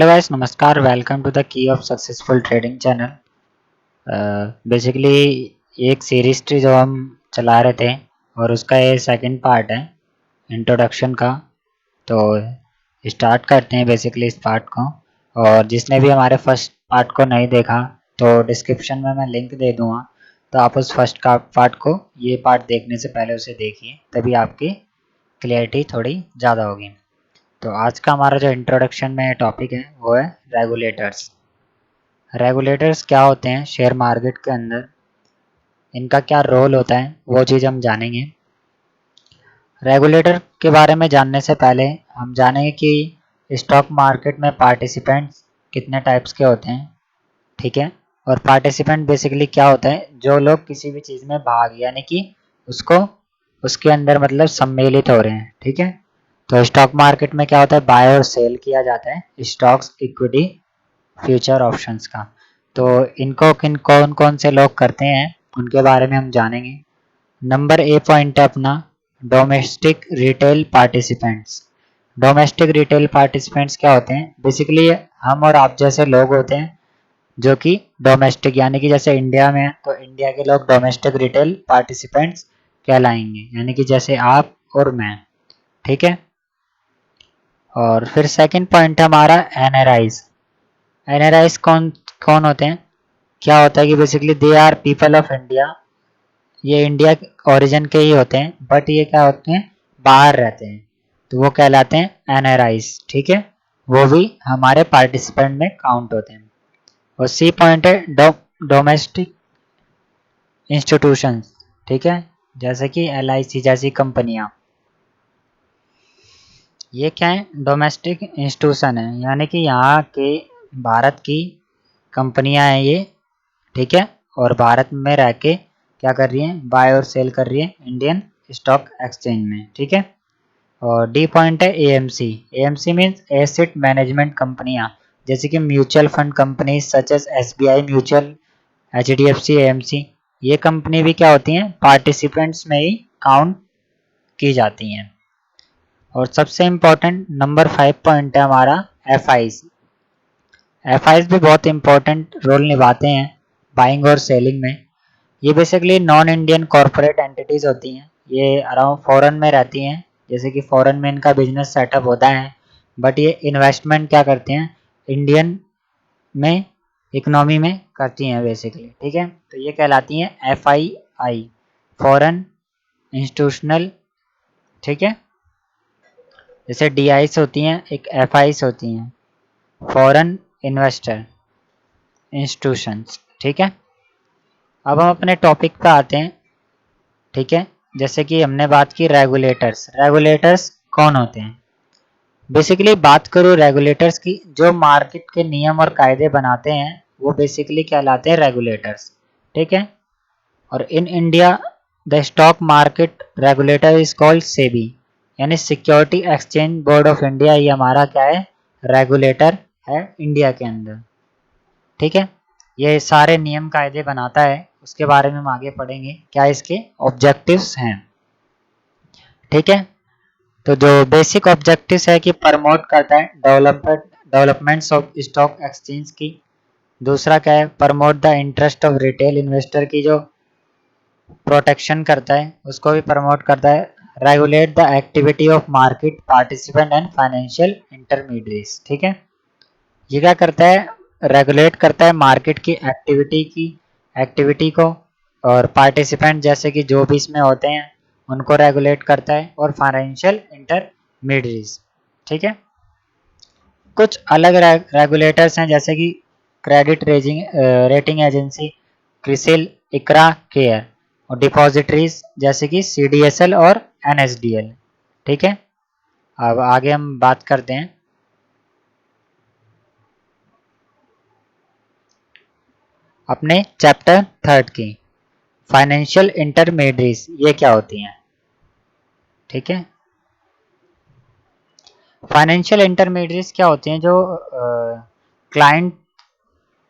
Hello guys, नमस्कार। Welcome to the key of successful trading channel. Basically एक series थी जो हम चला रहे थे और उसका ये सेकंड पार्ट है इंट्रोडक्शन का। तो स्टार्ट करते हैं बेसिकली इस पार्ट को। और जिसने भी हमारे फर्स्ट पार्ट को नहीं देखा तो डिस्क्रिप्शन में मैं लिंक दे दूँगा, तो आप उस फर्स्ट का पार्ट को ये पार्ट देखने से पहले उसे देखिए, तभी आपकी क्लियरिटी थोड़ी ज़्यादा होगी। तो आज का हमारा जो इंट्रोडक्शन में टॉपिक है वो है रेगुलेटर्स। रेगुलेटर्स क्या होते हैं शेयर मार्केट के अंदर, इनका क्या रोल होता है वो चीज़ हम जानेंगे। रेगुलेटर के बारे में जानने से पहले हम जानेंगे कि स्टॉक मार्केट में पार्टिसिपेंट्स कितने टाइप्स के होते हैं, ठीक है। और पार्टिसिपेंट बेसिकली क्या होता है, जो लोग किसी भी चीज़ में भाग यानी कि उसको उसके अंदर मतलब सम्मिलित हो रहे हैं, ठीक है। तो स्टॉक मार्केट में क्या होता है, बाय और सेल किया जाता है स्टॉक्स, इक्विटी, फ्यूचर ऑप्शंस का। तो इनको किन कौन कौन से लोग करते हैं उनके बारे में हम जानेंगे। नंबर ए पॉइंट है अपना domestic retail participants. Domestic retail participants क्या होते हैं, बेसिकली हम और आप जैसे लोग होते हैं जो कि डोमेस्टिक यानी कि जैसे इंडिया में है तो इंडिया के लोग डोमेस्टिक रिटेल पार्टिसिपेंट्स कहलाएंगे, यानी कि जैसे आप और मैं, ठीक है। और फिर सेकंड पॉइंट है हमारा एनआरआईज। एनआरआईज कौन कौन होते हैं, क्या होता है कि basically they are people of India. ये इंडिया ओरिजिन के ही होते हैं बट ये क्या होते हैं, बाहर रहते हैं, तो वो कहलाते हैं एनआरआईज, ठीक है। वो भी हमारे पार्टिसिपेंट में काउंट होते हैं। और सी पॉइंट है डोमेस्टिक इंस्टीट्यूशंस, ठीक है, जैसे कि एलआईसी जैसी कंपनियां। ये क्या है, डोमेस्टिक इंस्टीट्यूशन है, यानी कि यहाँ के भारत की कंपनियां हैं ये, ठीक है। और भारत में रह के क्या कर रही हैं, बाय और सेल कर रही है इंडियन स्टॉक एक्सचेंज में, ठीक है। और डी पॉइंट है AMC. AMC means asset management कंपनियां, जैसे कि mutual fund company such as SBI mutual, HDFC, AMC. ये कंपनी भी क्या होती हैं, पार्टिसिपेंट्स में ही काउंट की जाती हैं। और सबसे इम्पोर्टेंट नंबर 5 पॉइंट है हमारा एफआईज। एफआईज भी बहुत इंपॉर्टेंट रोल निभाते हैं बाइंग और सेलिंग में। ये basically non Indian corporate entities होती हैं, ये अराउंड फॉरेन में रहती हैं, जैसे कि फॉरेन में इनका बिजनेस सेटअप होता है, बट ये इन्वेस्टमेंट क्या करती हैं, इंडियन में इकोनॉमी में करती हैं बेसिकली, ठीक है। तो ये कहलाती हैं एफआईआई, फॉरेन इंस्टीट्यूशनल, ठीक है। जैसे डीआईस होती हैं, एक एफआईस होती हैं, फॉरेन इन्वेस्टर इंस्टीट्यूशंस, ठीक है। अब हम अपने टॉपिक पे आते हैं, ठीक है। जैसे कि हमने बात की रेगुलेटर्स। रेगुलेटर्स कौन होते हैं, बेसिकली बात करूँ रेगुलेटर्स की, जो मार्केट के नियम और कायदे बनाते हैं वो बेसिकली कहलाते हैं रेगुलेटर्स, ठीक है। और in India the stock market regulator is called SEBI, यानी security exchange board of India. ये हमारा क्या है, रेगुलेटर है इंडिया के अंदर, ठीक है। ये सारे नियम कायदे बनाता है, उसके बारे में हम आगे पढ़ेंगे क्या इसके ऑब्जेक्टिव्स हैं, ठीक है। तो जो बेसिक ऑब्जेक्टिव्स है कि प्रमोट करता है डेवलपमेंट्स ऑफ स्टॉक एक्सचेंज की। दूसरा क्या है, promote the interest of retail investor की जो प्रोटेक्शन करता है उसको भी प्रमोट करता है। Regulate the activity of market participant and financial intermediates, ठीक है। ये क्या करता है, रेगुलेट करता है मार्केट की एक्टिविटी को, और पार्टिसिपेंट जैसे कि जो भी इसमें होते हैं उनको रेगुलेट करता है, और फाइनेंशियल इंटरमीडिएट्स, ठीक है। कुछ अलग रेगुलेटर्स हैं जैसे कि क्रेडिट रेटिंग एजेंसी, क्रिसिल, इकरा, केयर। और डिपॉजिटरीज जैसे कि सीडीएसएल और एनएसडीएल, ठीक है। अब आगे हम बात करते हैं अपने चैप्टर 3 की, फाइनेंशियल इंटरमीडिएट्स ये क्या होती हैं, ठीक है। फाइनेंशियल इंटरमीडिएट्स क्या होती हैं, जो क्लाइंट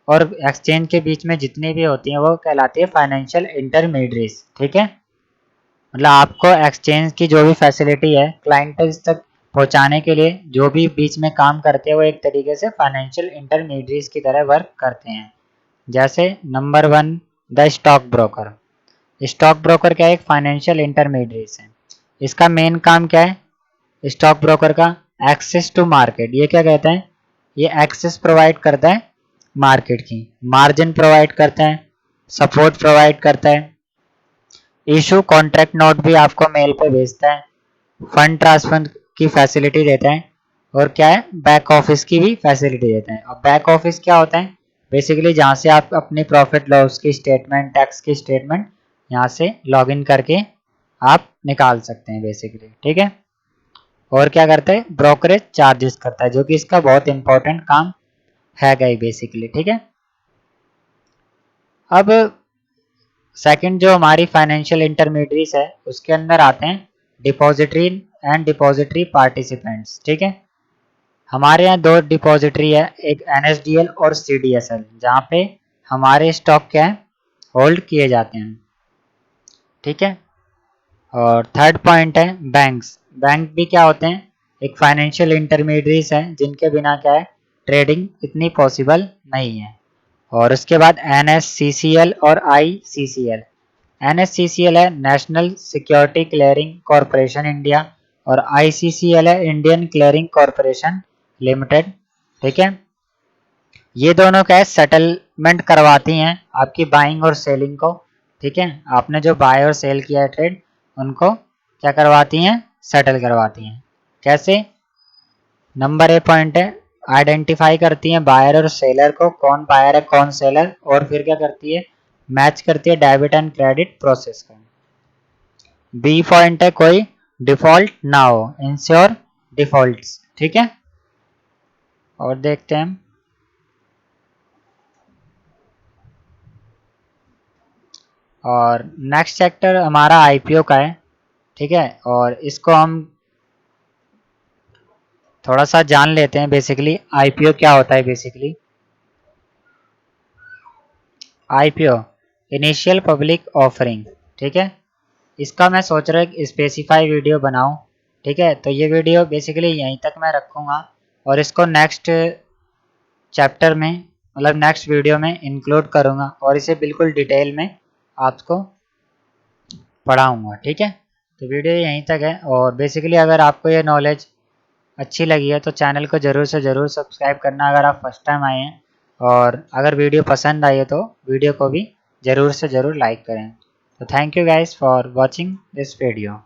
और एक्सचेंज के बीच में जितनी भी होती हैं वो कहलाती है फाइनेंशियल इंटरमीडिएट्स, ठीक है। मतलब आपको एक्सचेंज की जो भी फैसिलिटी है क्लाइंट तक पहुंचाने के लिए जो भी बीच में काम करते हैं वो एक तरीके से फाइनेंशियल इंटरमीडिएट्स की तरह वर्क करते हैं। जैसे number 1 the stock broker. Stock broker क्या है? एक फाइनेंशियल इंटरमीडिएट्स है। इसका मेन काम क्या है स्टॉक ब्रोकर का? Access to market. ये क्या कहता है? ये एक्सेस प्रोवाइड करता है मार्केट की, मार्जिन प्रोवाइड करता है, सपोर्ट प्रोवाइड करता है, इशू कॉन्ट्रैक्ट नोट भी आपको मेल पे भेजता है, फंड ट्रांसफर की फैसिलिटी देता है, और क्या है बैक ऑफिस की भी फैसिलिटी देता है। अब बैक ऑफिस क्या होता है? बेसिकली जहाँ से आप अपनी प्रॉफिट लॉस की स्टेटमेंट, टैक्स की स्टेटमेंट यहाँ से लॉगिन करके आप निकाल सकते हैं बेसिकली, ठीक है। और क्या करता है? ब्रोकरेज चार्जेस करता है, जो कि इसका बहुत इंपॉर्टेंट काम है गई बेसिकली, ठीक है। अब सेकंड जो हमारी फाइनेंशियल इंटरमीडिएट्स है उसके अंदर आते हैं डिपॉजिटरी एंड डिपॉजिटरी पार्टिसिपेंट्स, ठीक है। हमारे यहाँ दो डिपॉजिटरी है, एक NSDL और CDSL, जहाँ पे हमारे स्टॉक क्या है होल्ड किए जाते हैं, ठीक है। और थर्ड पॉइंट है बैंक्स। बैंक भी क्या होते हैं? एक फाइनेंशियल इंटरमीडिएट्स है जिनके बिना क्या है ट्रेडिंग इतनी पॉसिबल नहीं है। और उसके बाद NSCCL और ICCL। NSCCL है national security clearing corporation India, और ICCL है इंडियन क्लियरिंग कॉरपोरेशन लिमिटेड, ठीक है। ये दोनों क्या है सेटलमेंट करवाती हैं आपकी बाइंग और सेलिंग को, ठीक है। आपने जो बाय और सेल किया है ट्रेड, उनको क्या करवाती हैं? सेटल करवाती हैं। कैसे? नंबर 1 पॉइंट है आइडेंटिफाई करती हैं बायर और सेलर को, कौन बायर है कौन सेलर, और फिर क्या करती है मैच करती है डेबिट एंड क्रेडिट प्रोसेस का। बी पॉइंट है कोई डिफॉल्ट ना हो, इंश्योर डिफॉल्ट्स, ठीक है। और देखते हैं हम और नेक्स्ट चैप्टर हमारा IPO का है, ठीक है। और इसको हम थोड़ा सा जान लेते हैं बेसिकली IPO क्या होता है। Basically IPO initial public offering, ठीक है। इसका मैं सोच रहा हूँ स्पेसिफाई वीडियो बनाऊं, ठीक है। तो ये वीडियो बेसिकली यहीं तक मैं रखूंगा और इसको नेक्स्ट चैप्टर में मतलब नेक्स्ट वीडियो में इंक्लूड करूंगा और इसे बिल्कुल डिटेल में आपको पढ़ाऊंगा, ठीक है। तो वीडियो यहीं तक है और बेसिकली अगर आपको ये नॉलेज अच्छी लगी है तो चैनल को ज़रूर से ज़रूर सब्सक्राइब करना अगर आप फर्स्ट टाइम आए हैं, और अगर वीडियो पसंद आई है तो वीडियो को भी ज़रूर से ज़रूर लाइक करें। तो thank you guys for watching this video.